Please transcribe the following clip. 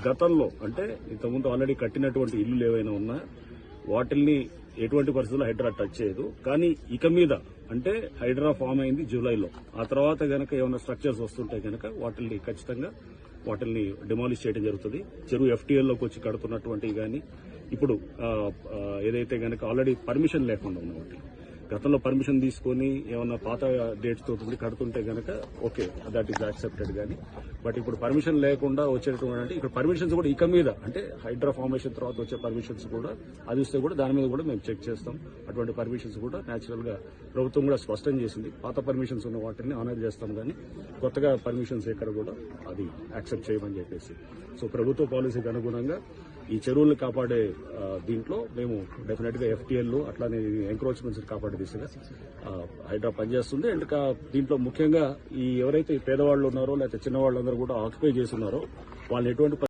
గతంలో అంటే ఇంతకుముందు ఆల్రెడీ కట్టినటువంటి ఇల్లులు ఏవైనా ఉన్నా వాటిల్ని ఎటువంటి పరిస్థితుల్లో హైడ్రా టచ్ చేయదు. కానీ ఇక మీద అంటే హైడ్రా ఫామ్ అయింది జూలైలో. ఆ తర్వాత గనక ఏమైనా స్ట్రక్చర్స్ వస్తుంటే గనక వాటిల్ని ఖచ్చితంగా వాటిల్ని డిమాలిష్ చేయడం జరుగుతుంది. చెరువు ఎఫ్టీఎల్లోకి వచ్చి కడుతున్నటువంటివి కానీ ఇప్పుడు ఏదైతే గనక ఆల్రెడీ పర్మిషన్ లేకుండా ఉన్న వాటి గతంలో పర్మిషన్ తీసుకుని ఏమన్నా పాత డేట్స్ తోటి కడుతుంటే గనక ఓకే, దట్ ఈస్ యాక్సెప్టెడ్. కానీ బట్ ఇప్పుడు పర్మిషన్ లేకుండా వచ్చేటువంటి ఇక్కడ పర్మిషన్స్ కూడా ఇక మీద అంటే హైడ్రా ఫార్మేషన్ తర్వాత వచ్చే పర్మిషన్స్ కూడా అది వస్తే కూడా దాని మీద కూడా మేము చెక్ చేస్తాం. అటువంటి పర్మిషన్స్ కూడా న్యాచురల్ గా ప్రభుత్వం కూడా స్పష్టం చేసింది. పాత పర్మిషన్స్ ఉన్న వాటిని ఆనర్ చేస్తాం కానీ కొత్తగా పర్మిషన్స్ ఎక్కడ కూడా అది యాక్సెప్ట్ చేయమని చెప్పేసి. సో ప్రభుత్వ పాలసీకి అనుగుణంగా ఈ చెరువులను కాపాడే దీంట్లో మేము డెఫినెట్ గా ఎఫ్టీఎల్ అట్లానే ఎంక్రోచ్మెంట్స్ కాపాడే దిశగా హైడ్రా పనిచేస్తుంది. అండ్ దీంట్లో ముఖ్యంగా ఈ ఎవరైతే పేదవాళ్ళు ఉన్నారో లేకపోతే చిన్నవాళ్ళందరూ కూడా ఆక్యుపై చేస్తున్నారో వాళ్ళు ఎటువంటి